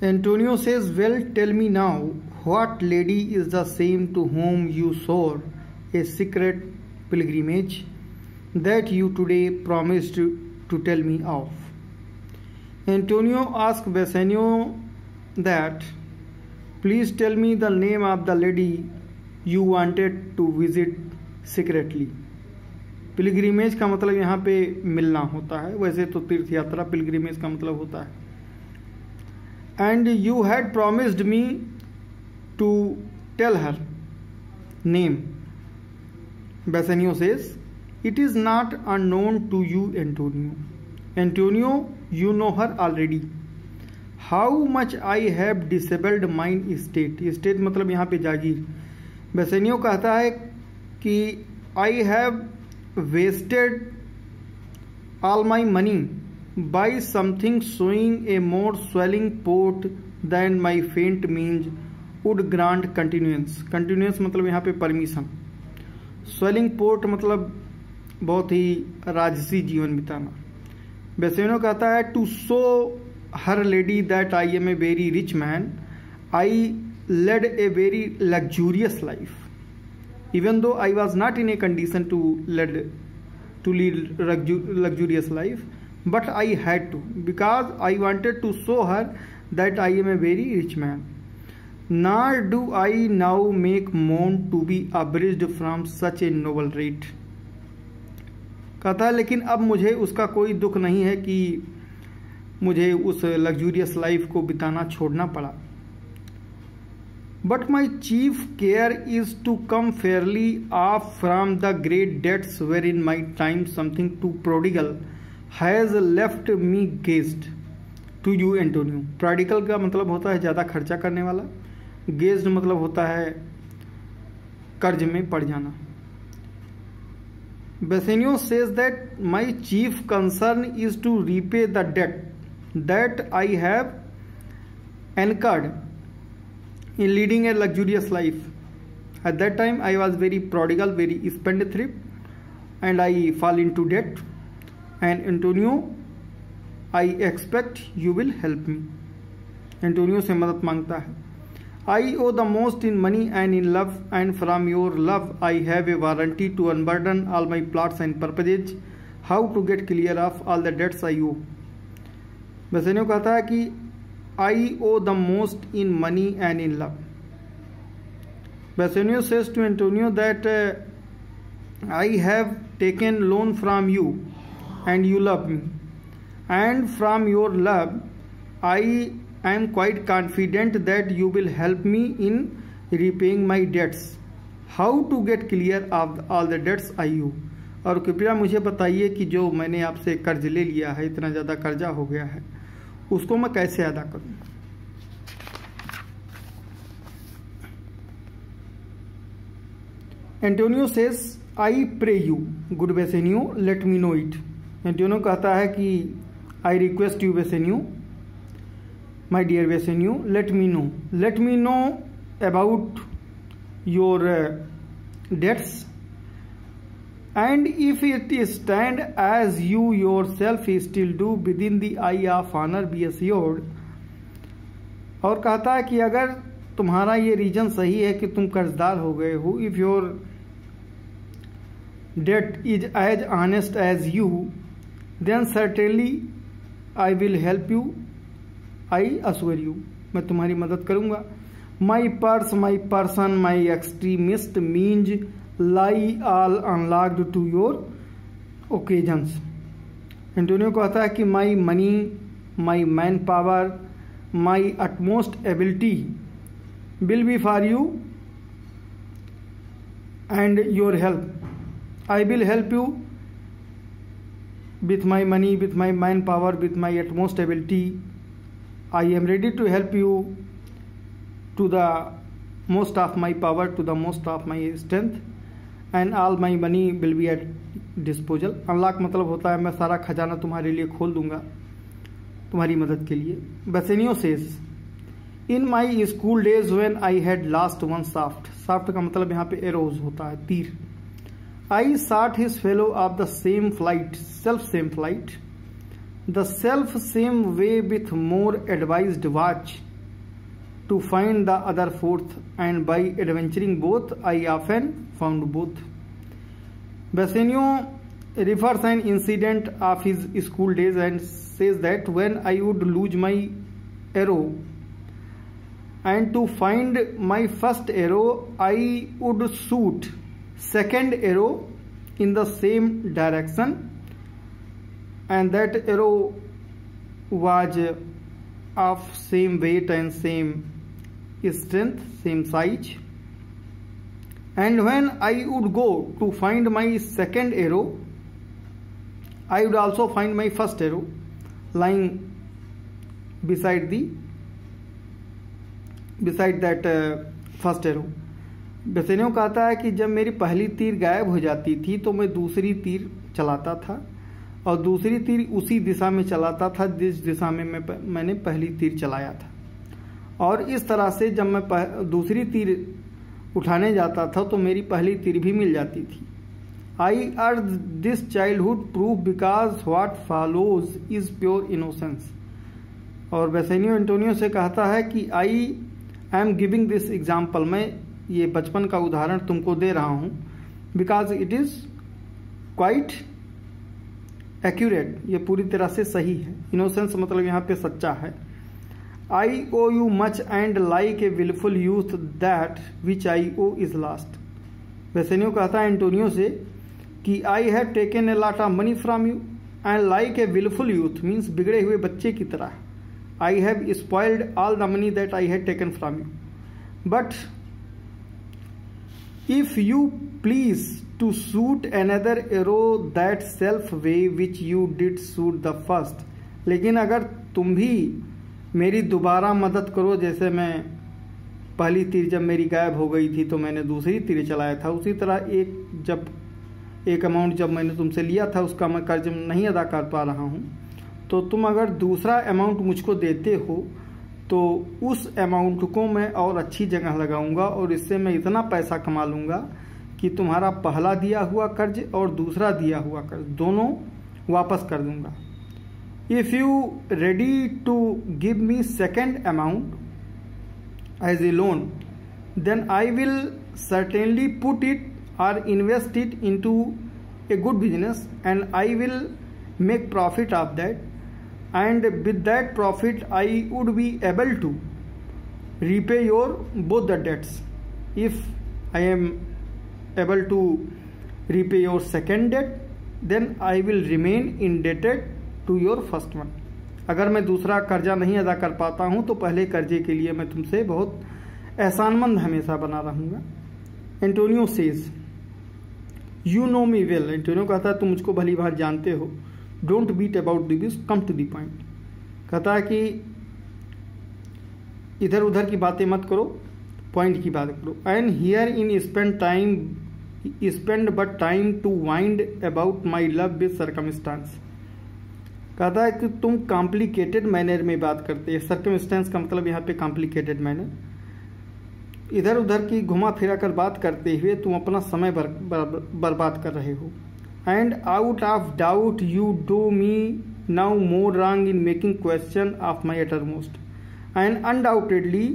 Antonio says, well, tell me now, what lady is the same to whom you swore a secret pilgrimage that you today promised to tell me of? Antonio asked Bassanio that, please tell me the name of the lady you wanted to visit secretly. Pilgrimage का मतलब यहाँ पे मिलना होता है, वैसे तो तीर्थ यात्रा पिलग्रिमेज का मतलब होता है. And you had promised me to tell her name. Bassanio says, it is not unknown to you, Antonio. Antonio, you know her already. How much I have disabled mine estate. Estate मतलब यहाँ पे जागीर. Bassanio कहता है कि I have wasted all my money by something showing a more swelling port than my faint means would grant continuance. Continuance मतलब यहाँ पे permission. Swelling port मतलब बहुत ही राजसी जीवन बिताना. Bassanio कहता है to show her lady that I am a very rich man, I led a very luxurious life. Even though I was not in a condition to lead luxurious life, but I had to, because I wanted to show her that I am a very rich man. Nor do I now make moan to be abridged from such a noble rate. कहता है लेकिन अब मुझे उसका कोई दुख नहीं है कि मुझे उस लग्जूरियस लाइफ को बिताना छोड़ना पड़ा. But my chief care is to come fairly off from the great debts wherein my time something too prodigal has left me gazed to you, Antonio. Prodigal का मतलब होता है ज़्यादा खर्चा करने वाला. Gazed मतलब होता है कर्ज में पड़ जाना. Bassanio says that my chief concern is to repay the debt that I have incurred in leading a luxurious life. At that time I was very prodigal, very spendthrift, and I fall into debt. And Antonio, I expect you will help me. Antonio से मदद मांगता है. I owe the most in money and in love, and from your love I have a warranty to unburden all my plots and purposes. How to get clear of all the debts I owe. Bassanio कहता है कि I owe the most in money and in love. Bassanio says to Antonio that I have taken loan from you and you love me, and from your love I am quite confident that you will help me in repaying my debts. How to get clear of all the debts I owe. और कृपया मुझे बताइए कि जो मैंने आपसे कर्ज ले लिया है, इतना ज़्यादा कर्जा हो गया है, उसको मैं कैसे अदा करूं. Antonio says I pray you good Bassanio let me know it. Antonio कहता है कि I request you Bassanio, my dear Bassanio, let me know about your debts, and if it stand as you yourself still do within the eye of honor, be assured. और कहता है कि अगर तुम्हारा ये रीजन सही है कि तुम कर्जदार हो गए हो, if your debt is as honest as you, then certainly I will help you, I assure you. मैं तुम्हारी मदद करूंगा. My purse, my person, my extremist means lie all unlocked to your occasions. Antonio कहता है कि my money, my manpower, my utmost ability will be for you and your help. I will help you with my money, with my manpower, with my utmost ability. I am ready to help you to the most of my power, to the most of my strength, and all my money will be at disposal. Unlock मतलब होता है मैं सारा खजाना तुम्हारे लिए खोल दूंगा तुम्हारी मदद के लिए. Bassanio says, in my school days when I had lost one shaft. Shaft का मतलब यहाँ पे एरोज होता है, तीर. I sought his fellow of the same flight, self same way with more advised watch to find the other fourth, and by adventuring both, I often found both. Bassanio refers an incident of his school days and says that when I would lose my arrow and to find my first arrow, I would shoot second arrow in the same direction, and that arrow was of same weight and same strength, same size. And when I would go to find my second arrow, I would also find my first arrow lying beside that first arrow. Bassanio कहता है कि जब मेरी पहली तीर गायब हो जाती थी तो मैं दूसरी तीर चलाता था, और दूसरी तीर उसी दिशा में चलाता था जिस दिशा में मैंने पहली तीर चलाया था। और इस तरह से जब मैं दूसरी तीर उठाने जाता था तो मेरी पहली तीर भी मिल जाती थी। आई अर्ज this childhood proof because what follows is pure innocence. और बेसेनियो एंटोनियो से कहता है कि I am giving this example, मैं ये बचपन का उदाहरण तुमको दे रहा हूँ, because it is quite accurate, ये पूरी तरह से सही है। इनोसेंस मतलब यहाँ पे सच्चा है। I owe you much and like a wilful youth that which I owe is lost. Bassanio कहता है एंटोनियो से कि I have taken a lot of money from you and like a wilful youth means बिगड़े हुए बच्चे की तरह, I have spoiled all the money that I have taken from you, but if you please to shoot another arrow that self way which you did shoot the first। लेकिन अगर तुम भी मेरी दोबारा मदद करो, जैसे मैं पहली तीर जब मेरी गायब हो गई थी तो मैंने दूसरी तीर चलाया था, उसी तरह एक अमाउंट जब मैंने तुमसे लिया था उसका मैं कर्ज नहीं अदा कर पा रहा हूँ, तो तुम अगर दूसरा अमाउंट मुझको देते हो तो उस अमाउंट को मैं और अच्छी जगह लगाऊंगा और इससे मैं इतना पैसा कमा लूँगा कि तुम्हारा पहला दिया हुआ कर्ज और दूसरा दिया हुआ कर्ज दोनों वापस कर दूंगा। If you ready to give me second amount as a loan, then I will certainly put it और invest it into a good business and I will make profit of that, and with that profit I would be able to repay your both the debts. If I am able to repay your second debt, then I will remain indebted to your first one। अगर मैं दूसरा कर्जा नहीं अदा कर पाता हूं तो पहले कर्जे के लिए मैं तुमसे बहुत एहसानमंद हमेशा बना रहूंगा। Antonio says you know me well. Antonio कहता है तुम मुझको भली भांति जानते हो। Don't beat about the bush, come to the point. कहता है कि इधर उधर की बातें मत करो, पॉइंट की बात करो। And herein spend but time to wind about my love with circumstance. कहता है कि तुम कॉम्प्लिकेटेड मैनर में बात करते हैं। सर्कमस्टेंस का मतलब यहाँ पे कॉम्प्लिकेटेड मैनर। इधर उधर की घुमा फिरा कर बात करते हुए तुम अपना समय बर्बाद कर रहे हो। And out of doubt you do me now more wrong in making question of my uttermost, and undoubtedly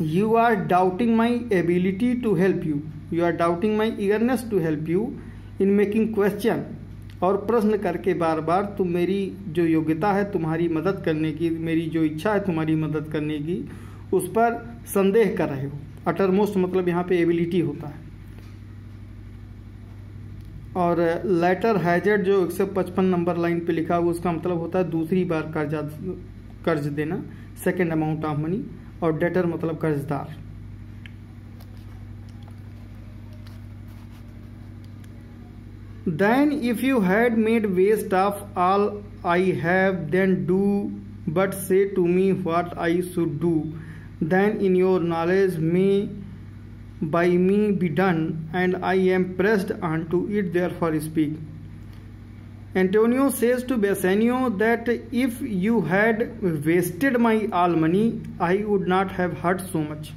you are doubting my ability to help you, you are doubting my eagerness to help you in making question। और प्रश्न करके बार बार तुम मेरी जो योग्यता है तुम्हारी मदद करने की, मेरी जो इच्छा है तुम्हारी मदद करने की, उस पर संदेह कर रहे हो। अटरमोस्ट मतलब यहाँ पे एबिलिटी होता है। और लेटर हैजर्ड जो 155 नंबर लाइन पे लिखा हुआ उसका मतलब होता है दूसरी बार कर्ज देना, सेकेंड अमाउंट ऑफ मनी। और डेटर मतलब कर्जदार। Then if you had made waste of all I have then do but say to me what I should do, then in your knowledge may by me be done and I am pressed on to it therefore speak. Antonio says to Bassanio that if you had wasted my all money, I would not have hurt so much।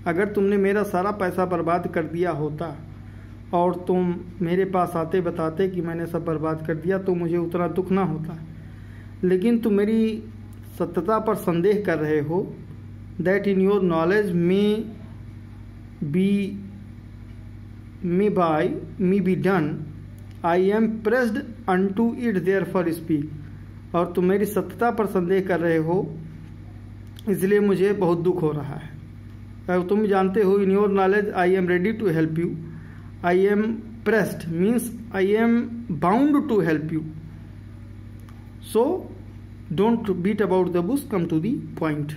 अगर तुमने मेरा सारा पैसा बर्बाद कर दिया होता और तुम मेरे पास आते बताते कि मैंने सब बर्बाद कर दिया तो मुझे उतना दुख ना होता। लेकिन तुम मेरी सत्यता पर संदेह कर रहे हो that in your knowledge may be done. I am pressed unto it, therefore speak. और तुम मेरी सत्यता पर संदेह कर रहे हो, इसलिए मुझे बहुत दुख हो रहा है. अब तुम जानते हो, in your knowledge I am ready to help you. I am pressed means I am bound to help you. So don't beat about the bush, come to the point.